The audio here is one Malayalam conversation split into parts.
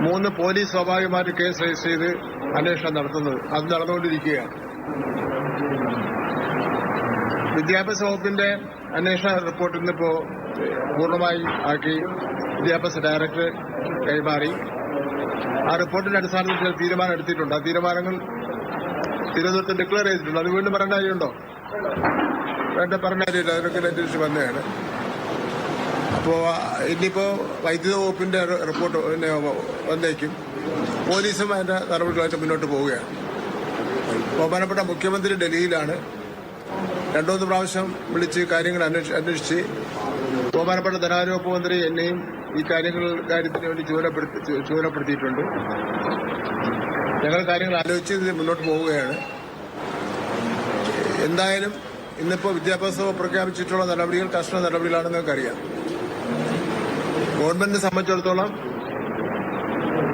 3 പോലീസ് സ്വാഭാവികമായിട്ട് കേസ് രജിസ്റ്റർ ചെയ്ത് അന്വേഷണം നടത്തുന്നത്. അത് നടന്നുകൊണ്ടിരിക്കുകയാണ്. വിദ്യാഭ്യാസ വകുപ്പിന്റെ അന്വേഷണ റിപ്പോർട്ട് ഇന്നിപ്പോ പൂർണ്ണമായി ആക്കി വിദ്യാഭ്യാസ ഡയറക്ടർ കൈമാറി. ആ റിപ്പോർട്ടിന്റെ അടിസ്ഥാനത്തിൽ ചില തീരുമാനം എടുത്തിട്ടുണ്ട്. ആ തീരുമാനങ്ങൾ തിരുവനന്തപുരത്ത് ഡിക്ലെയർ ചെയ്തിട്ടുണ്ട്. അത് വീണ്ടും പറഞ്ഞ കാര്യമുണ്ടോ? വേണ്ട, പറഞ്ഞ കാര്യമില്ല. അതിനൊക്കെ അന്വേഷിച്ച് വന്നതാണ്. അപ്പോ ഇനിയിപ്പോ വൈദ്യുത വകുപ്പിന്റെ റിപ്പോർട്ട് വന്നേക്കും. പോലീസും അതിന്റെ നടപടികളായിട്ട് മുന്നോട്ട് പോവുകയാണ്. ബഹുമാനപ്പെട്ട മുഖ്യമന്ത്രി ഡൽഹിയിലാണ്. 2-3 പ്രാവശ്യം വിളിച്ച് കാര്യങ്ങൾ അന്വേഷിച്ച് ബഹുമാനപ്പെട്ട ധനകാര്യ വകുപ്പ് മന്ത്രി എന്നെയും ഈ കാര്യത്തിന് വേണ്ടി ചുമതലപ്പെടുത്തിയിട്ടുണ്ട്. ഞങ്ങൾ കാര്യങ്ങൾ ആലോചിച്ച് ഇത് മുന്നോട്ട് പോവുകയാണ്. എന്തായാലും ഇന്നിപ്പോ വിദ്യാഭ്യാസ വകുപ്പ് പ്രഖ്യാപിച്ചിട്ടുള്ള നടപടികൾ കർശന നടപടികളാണെന്ന് നമുക്കറിയാം. ഗവൺമെന്റിനെ സംബന്ധിച്ചിടത്തോളം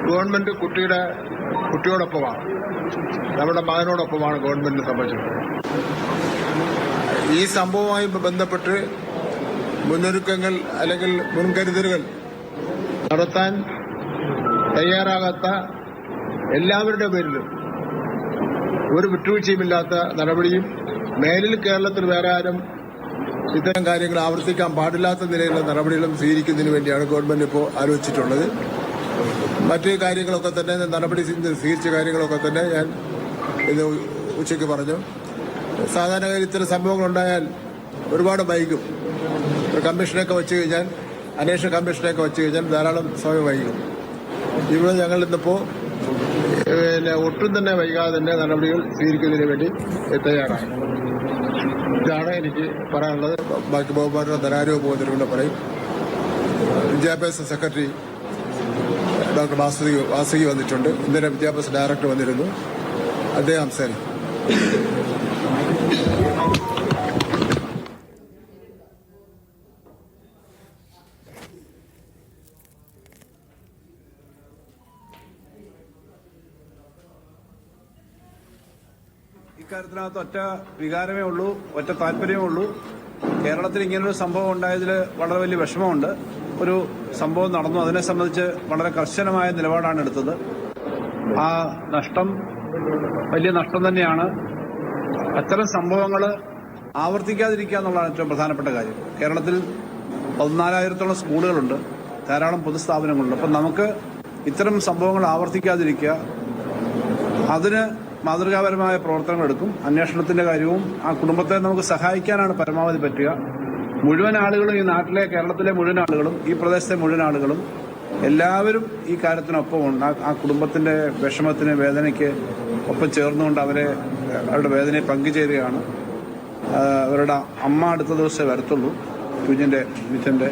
ഗവൺമെന്റ് കുട്ടിയോടൊപ്പമാണ്, നമ്മുടെ മകനോടൊപ്പമാണ് ഗവൺമെന്റിനെ സംബന്ധിച്ചിടത്തോളം. ഈ സംഭവവുമായി ബന്ധപ്പെട്ട് മുന്നൊരുക്കങ്ങൾ അല്ലെങ്കിൽ മുൻകരുതലുകൾ നടത്താൻ തയ്യാറാകാത്ത എല്ലാവരുടെ പേരിലും ഒരു വിട്ടുവീഴ്ചയുമില്ലാത്ത നടപടിയും മേലിൽ കേരളത്തിൽ വേറെ ആരും ഇത്തരം കാര്യങ്ങൾ ആവർത്തിക്കാൻ പാടില്ലാത്ത നിലയിലുള്ള നടപടികളും സ്വീകരിക്കുന്നതിന് വേണ്ടിയാണ് ഗവൺമെന്റ് ഇപ്പോൾ ആലോചിച്ചിട്ടുള്ളത്. മറ്റു കാര്യങ്ങളൊക്കെ തന്നെ നടപടി സ്വീകരിച്ച കാര്യങ്ങളൊക്കെ തന്നെ ഞാൻ ഇത് ഉച്ചയ്ക്ക് പറഞ്ഞു. സാധാരണ ഇത്തരം സംഭവങ്ങളുണ്ടായാൽ ഒരുപാട് വൈകും. ഒരു കമ്മീഷനൊക്കെ വെച്ച് കഴിഞ്ഞാൽ, അന്വേഷണ കമ്മീഷനൊക്കെ വെച്ച് കഴിഞ്ഞാൽ ധാരാളം സമയം വൈകും. ഇവിടെ ഞങ്ങൾ ഇന്നിപ്പോൾ ഒട്ടും തന്നെ വൈകാതെ തന്നെ നടപടികൾ സ്വീകരിക്കുന്നതിന് വേണ്ടി തയ്യാറാണ്. ഇതാണ് എനിക്ക് പറയാനുള്ളത്. ബാക്കി ബഹുമാനപ്പെട്ട ധനകാര്യ വകുപ്പ് മന്ത്രിയുടെ പറയും. വിദ്യാഭ്യാസ സെക്രട്ടറി ഡോക്ടർ വാസുകി വന്നിട്ടുണ്ട്. ഇന്നലെ വിദ്യാഭ്യാസ ഡയറക്ടർ വന്നിരുന്നു. അദ്ദേഹം സംസാരിക്കും. ഇക്കാര്യത്തിനകത്ത് ഒറ്റ വികാരമേ ഉള്ളൂ, ഒറ്റ താല്പര്യമേ ഉള്ളൂ. കേരളത്തിൽ ഇങ്ങനൊരു സംഭവം ഉണ്ടായതിൽ വളരെ വലിയ വിഷമമുണ്ട്. ഒരു സംഭവം നടന്നു, അതിനെ സംബന്ധിച്ച് വളരെ കർശനമായ നിലപാടാണ് എടുത്തത്. ആ നഷ്ടം വലിയ നഷ്ടം തന്നെയാണ്. അത്തരം സംഭവങ്ങൾ ആവർത്തിക്കാതിരിക്കുക എന്നുള്ളതാണ് ഏറ്റവും പ്രധാനപ്പെട്ട കാര്യം. കേരളത്തിൽ 14,000-ഓളം സ്കൂളുകളുണ്ട്, ധാരാളം പൊതുസ്ഥാപനങ്ങളുണ്ട്. അപ്പം നമുക്ക് ഇത്തരം സംഭവങ്ങൾ ആവർത്തിക്കാതിരിക്കുക, അതിന് മാതൃകാപരമായ പ്രവർത്തനങ്ങൾ എടുക്കും. അന്വേഷണത്തിന്റെ കാര്യവും ആ കുടുംബത്തെ നമുക്ക് സഹായിക്കാനാണ് പരമാവധി പറ്റുക. മുഴുവൻ ആളുകളും, ഈ നാട്ടിലെ കേരളത്തിലെ മുഴുവൻ ആളുകളും, ഈ പ്രദേശത്തെ മുഴുവൻ ആളുകളും എല്ലാവരും ഈ കാര്യത്തിനൊപ്പമുണ്ട്. ആ കുടുംബത്തിന്റെ വിഷമത്തിന്, വേദനയ്ക്ക് ഒപ്പം ചേർന്നുകൊണ്ട് അവരുടെ വേദനയെ പങ്കുചേരുകയാണ്. അവരുടെ അമ്മ അടുത്ത ദിവസമേ വരത്തുള്ളൂ, കുഞ്ഞിന്റെ മിഥന്റെ.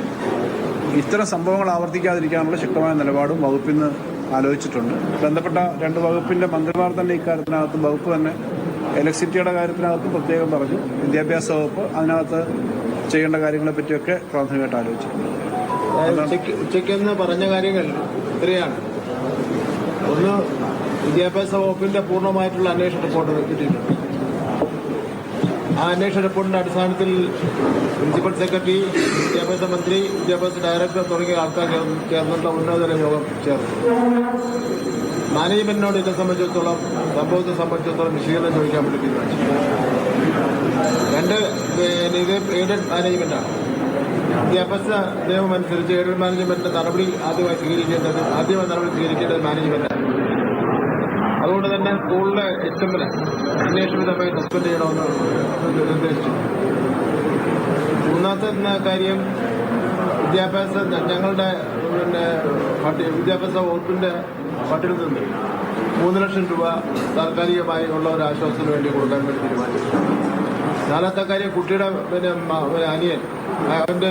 ഇത്തരം സംഭവങ്ങൾ ആവർത്തിക്കാതിരിക്കാനുള്ള ശക്തമായ നിലപാടും വകുപ്പിന് ആലോചിച്ചിട്ടുണ്ട്. ബന്ധപ്പെട്ട 2 വകുപ്പിന്റെ മന്ത്രിമാർ തന്നെ ഇക്കാര്യത്തിനകത്തും, വകുപ്പ് തന്നെ ഇലക്ട്രിസിറ്റിയുടെ കാര്യത്തിനകത്തും പ്രത്യേകം പറഞ്ഞു. വിദ്യാഭ്യാസ വകുപ്പ് അതിനകത്ത് ചെയ്യേണ്ട കാര്യങ്ങളെ പറ്റിയൊക്കെ പ്രാഥമികമായിട്ട് ആലോചിച്ചിട്ടുണ്ട്. ഉച്ചയ്ക്കെന്ന് പറഞ്ഞ കാര്യങ്ങൾ ഇത്രയാണ്. ഒന്ന്, വിദ്യാഭ്യാസ വകുപ്പിന്റെ പൂർണ്ണമായിട്ടുള്ള അന്വേഷണ റിപ്പോർട്ട് കിട്ടിയിട്ടുണ്ട്. ആ അന്വേഷണ റിപ്പോർട്ടിന്റെ അടിസ്ഥാനത്തിൽ പ്രിൻസിപ്പൽ സെക്രട്ടറി, വിദ്യാഭ്യാസ മന്ത്രി, വിദ്യാഭ്യാസ ഡയറക്ടർ തുടങ്ങിയ ആൾക്കാർ ചേർന്നുള്ള ഉന്നതതല യോഗം ചേർന്നു. മാനേജ്മെന്റിനോട് ഇതിനെ സംബന്ധിച്ചിടത്തോളം, സംഭവത്തെ സംബന്ധിച്ചിടത്തോളം വിശദീകരണം ചോദിക്കാൻ വേണ്ടി തീരുമാനിച്ചു. 2 ഇത് എയ്ഡഡ് മാനേജ്മെന്റാണ്. വിദ്യാഭ്യാസ നിയമം അനുസരിച്ച് എയ്ഡഡ് മാനേജ്മെന്റിന്റെ നടപടി ആദ്യമായി നടപടി സ്വീകരിക്കേണ്ടത് മാനേജ്മെന്റാണ്. അതുകൊണ്ട് തന്നെ സ്കൂളിലെ HMനെ അന്വേഷണപരമായി സസ്പെൻഡ് ചെയ്യണമെന്ന് നിർദ്ദേശിച്ചു. 3ാമത്തെ കാര്യം, ഞങ്ങളുടെ വിദ്യാഭ്യാസ വകുപ്പിന്റെ പട്ടികയിൽ നിന്ന് 3 ലക്ഷം രൂപ താൽക്കാലികമായി ഉള്ള ഒരു ആശ്വാസത്തിന് വേണ്ടി കൊടുക്കാൻ വേണ്ടി തീരുമാനിച്ചു. 4ാമത്തെ കാര്യം, കുട്ടിയുടെ അനിയൻ അവന്റെ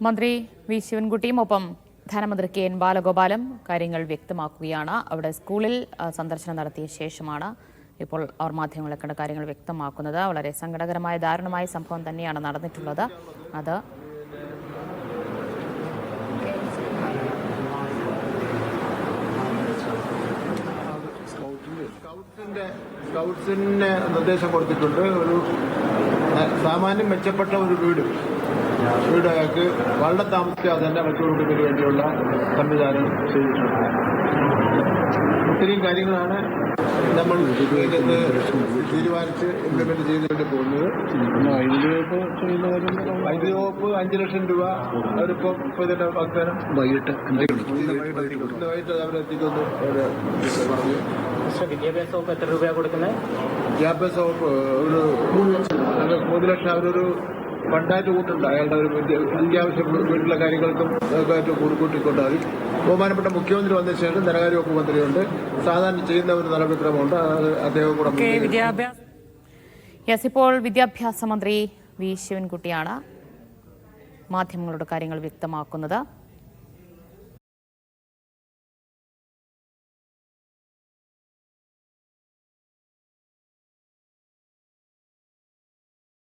മന്ത്രി വി ശിവൻകുട്ടിയും ഒപ്പം ധനമന്ത്രി കെ എൻ ബാലഗോപാലും കാര്യങ്ങൾ വ്യക്തമാക്കുകയാണ്. അവിടെ സ്കൂളിൽ സന്ദർശനം നടത്തിയ ശേഷമാണ് ഇപ്പോൾ അവർ മാധ്യമങ്ങളെ കണ്ട കാര്യങ്ങൾ വ്യക്തമാക്കുന്നത്. വളരെ സങ്കടകരമായ, ദാരുണമായ സംഭവം തന്നെയാണ് നടന്നിട്ടുള്ളത്. അത് സ്കൗട്ട്സിന് നിർദ്ദേശം കൊടുത്തിട്ടുണ്ട്. ഒരു സാമാന്യം മെച്ചപ്പെട്ട ഒരു വീട് അയാൾക്ക് വളരെ താമസിക്കാതെ തന്നെ മറ്റുള്ളവർക്ക് വേണ്ടിയുള്ള സംവിധാനം ചെയ്തിട്ടുണ്ട്. ഇത്രയും കാര്യങ്ങളാണ് നമ്മൾ തീരുമാനിച്ച് ഇംപ്ലിമെന്റ് ചെയ്തുകൊണ്ട് പോകുന്നത്. വൈദ്യുതി വകുപ്പ് 5 ലക്ഷം രൂപ അവരിപ്പം ഇതിന്റെ വാഗ്ദാനം വൈകിട്ട് അവരെത്തിക്കുന്നു. പറഞ്ഞു വിദ്യാഭ്യാസ വകുപ്പ് എത്ര രൂപയാണ് കൊടുക്കുന്നത്? വിദ്യാഭ്യാസ വകുപ്പ് ഒരു 3 ലക്ഷം അവരൊരു ഫണ്ടായിട്ട് കൂട്ടുണ്ട്. അയാളുടെ ഒരു അത്യാവശ്യം വീട്ടിലെ കാര്യങ്ങൾക്കും ഒക്കെ കൂട്ടിക്കൊണ്ടാൽ ബഹുമാനപ്പെട്ട മുഖ്യമന്ത്രി വന്ന ശേഷം ധനകാര്യ വകുപ്പ് മന്ത്രിയുണ്ട്. സാധാരണ ചെയ്യുന്ന ഒരു നടപടിക്രമമുണ്ട്. അത് അദ്ദേഹം കൂടെ. ഇപ്പോൾ വിദ്യാഭ്യാസ മന്ത്രി വി ശിവൻകുട്ടിയാണ് മാധ്യമങ്ങളോട് കാര്യങ്ങൾ വ്യക്തമാക്കുന്നത്.